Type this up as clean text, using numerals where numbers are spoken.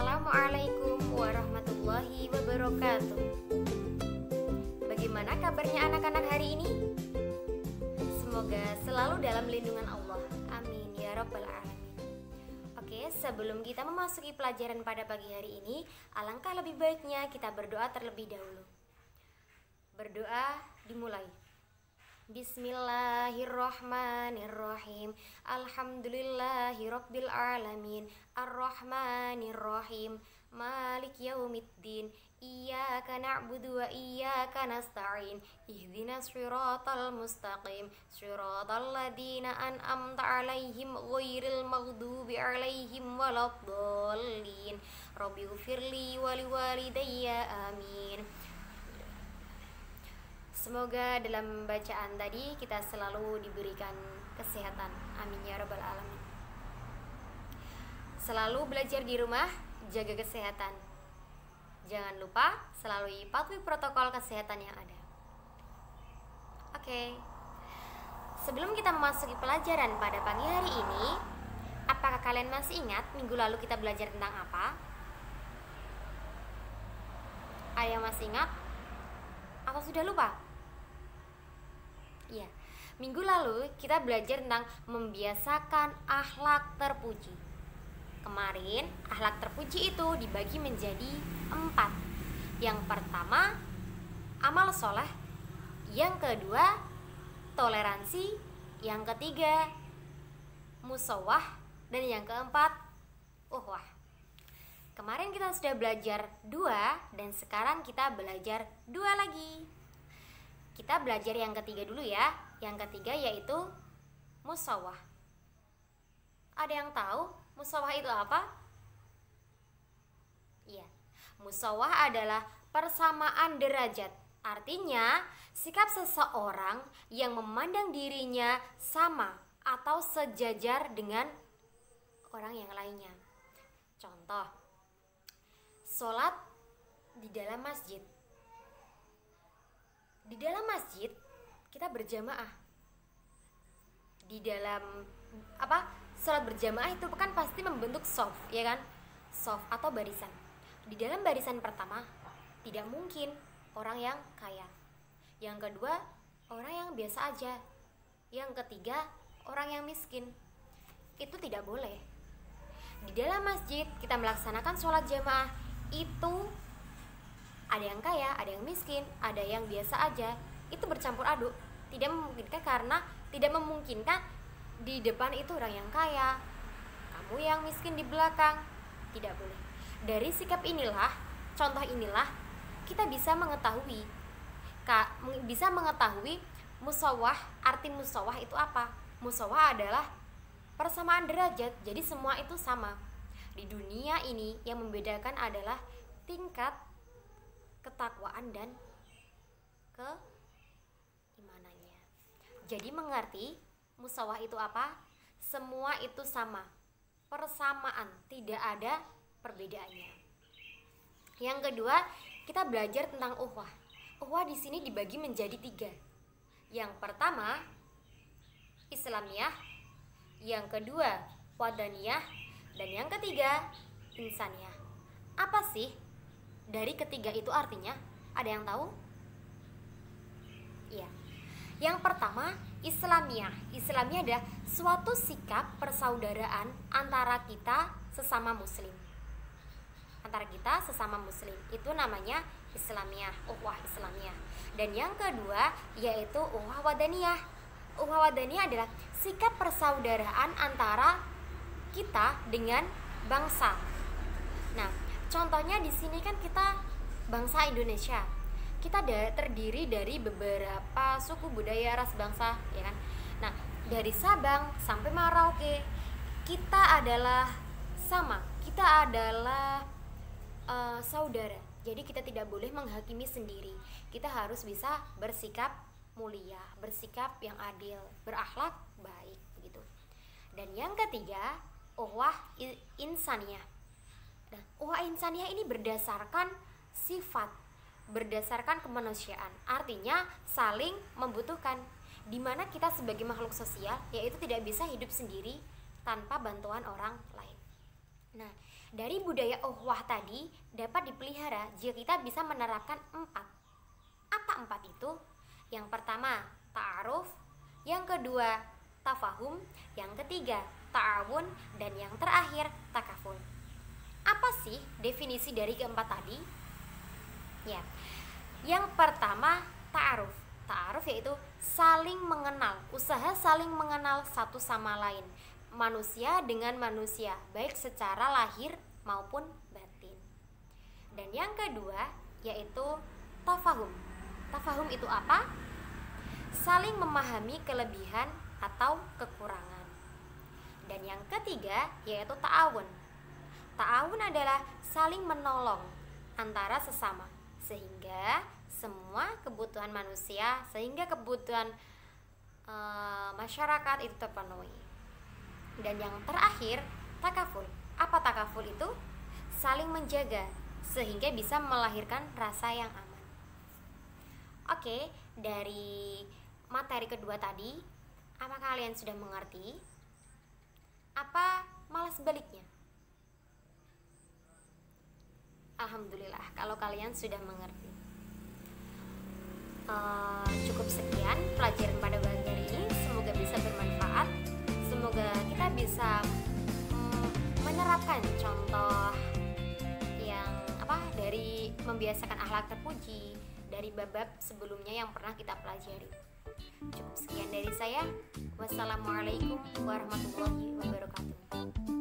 Assalamualaikum warahmatullahi wabarakatuh. Bagaimana kabarnya anak-anak hari ini? Semoga selalu dalam lindungan Allah. Amin ya rabbal alamin. Oke, sebelum kita memasuki pelajaran pada pagi hari ini, alangkah lebih baiknya kita berdoa terlebih dahulu. Berdoa dimulai. Bismillahirrahmanirrahim. Alhamdulillahirabbil alamin. Arrahmanirrahim. Malik yaumiddin. Iyyaka na'budu wa iyyaka nasta'in. Ihdinas siratal mustaqim. Siratal ladzina an'amta 'alaihim ghairil maghdubi 'alaihim waladdallin. Rabbighfirli wa liwalidayya. Amin. Semoga dalam bacaan tadi kita selalu diberikan kesehatan. Amin ya rabbal alamin. Selalu belajar di rumah, jaga kesehatan. Jangan lupa selalu patuhi protokol kesehatan yang ada. Oke. Sebelum kita memasuki pelajaran pada pagi hari ini, apakah kalian masih ingat minggu lalu kita belajar tentang apa? Ada yang masih ingat? Atau sudah lupa? Ya, minggu lalu kita belajar tentang membiasakan akhlak terpuji. Kemarin, akhlak terpuji itu dibagi menjadi 4. Yang pertama, amal soleh. Yang kedua, toleransi. Yang ketiga, musawah. Dan yang keempat, uhwah. Kemarin kita sudah belajar 2 dan sekarang kita belajar 2 lagi. Kita belajar yang ketiga dulu ya. Yang ketiga yaitu musawah. Ada yang tahu musawah itu apa? Iya. Musawah adalah persamaan derajat. Artinya, sikap seseorang yang memandang dirinya sama atau sejajar dengan orang yang lainnya. Contoh, sholat di dalam masjid. Di dalam masjid kita berjamaah. Di dalam sholat berjamaah itu kan pasti membentuk shaf, ya kan? Shaf atau barisan. Di dalam barisan pertama tidak mungkin orang yang kaya. Yang kedua, orang yang biasa aja. Yang ketiga, orang yang miskin. Itu tidak boleh. Di dalam masjid kita melaksanakan sholat jamaah itu ada yang kaya, ada yang miskin, ada yang biasa aja. Itu bercampur aduk. Tidak memungkinkan karena tidak memungkinkan di depan itu orang yang kaya, kamu yang miskin di belakang. Tidak boleh. Dari sikap inilah, contoh inilah kita bisa mengetahui musawah. Arti musawah itu apa? Musawah adalah persamaan derajat. Jadi semua itu sama. Di dunia ini yang membedakan adalah tingkat ketakwaan dan keimanannya. Jadi mengerti musawah itu apa? Semua itu sama, persamaan, tidak ada perbedaannya. Yang kedua, kita belajar tentang uhwah. Uhwah di sini dibagi menjadi 3. Yang pertama, Islamiyah. Yang kedua, wadaniyah. Dan yang ketiga, insaniyah. Apa sih dari ketiga itu artinya? Ada yang tahu? Iya. Yang pertama, Islamiyah. Islamiyah adalah suatu sikap persaudaraan antara kita sesama muslim. Antara kita sesama muslim. Itu namanya Islamiyah, uhwah Islamiyah. Dan yang kedua yaitu uhwah wadaniyah. Uhwah wadaniyah adalah sikap persaudaraan antara kita dengan bangsa. Nah, contohnya di sini kan kita bangsa Indonesia. Kita terdiri dari beberapa suku budaya ras bangsa, ya kan? Nah, dari Sabang sampai Merauke kita adalah sama. Kita adalah saudara. Jadi kita tidak boleh menghakimi sendiri. Kita harus bisa bersikap mulia, bersikap yang adil, berakhlak baik begitu. Dan yang ketiga, uhwah insaniyah. Nah, uhwah insaniyah ini berdasarkan sifat, berdasarkan kemanusiaan. Artinya saling membutuhkan. Di mana kita sebagai makhluk sosial yaitu tidak bisa hidup sendiri tanpa bantuan orang lain. Nah, Dari budaya ukhuwah tadi dapat dipelihara jika kita bisa menerapkan 4. Apa 4 itu? Yang pertama, ta'aruf. Yang kedua, tafahum. Yang ketiga, ta'awun. Dan yang terakhir, takaful. Apa sih definisi dari keempat tadi? Ya, yang pertama, ta'aruf. Ta'aruf yaitu saling mengenal, usaha saling mengenal satu sama lain, manusia dengan manusia, baik secara lahir maupun batin. Dan yang kedua yaitu tafahum. Tafahum itu apa? Saling memahami kelebihan atau kekurangan. Dan yang ketiga yaitu ta'awun. Ta'awun adalah saling menolong antara sesama, sehingga semua kebutuhan manusia, sehingga kebutuhan masyarakat itu terpenuhi. Dan yang terakhir, takaful. Apa takaful itu? Saling menjaga sehingga bisa melahirkan rasa yang aman. Oke, dari materi kedua tadi, apa kalian sudah mengerti? Apa malah sebaliknya? Alhamdulillah kalau kalian sudah mengerti. Cukup sekian pelajaran pada pagi hari ini. Semoga bisa bermanfaat. Semoga kita bisa menerapkan contoh yang dari membiasakan akhlak terpuji dari bab-bab sebelumnya yang pernah kita pelajari. Cukup sekian dari saya. Wassalamualaikum warahmatullahi wabarakatuh.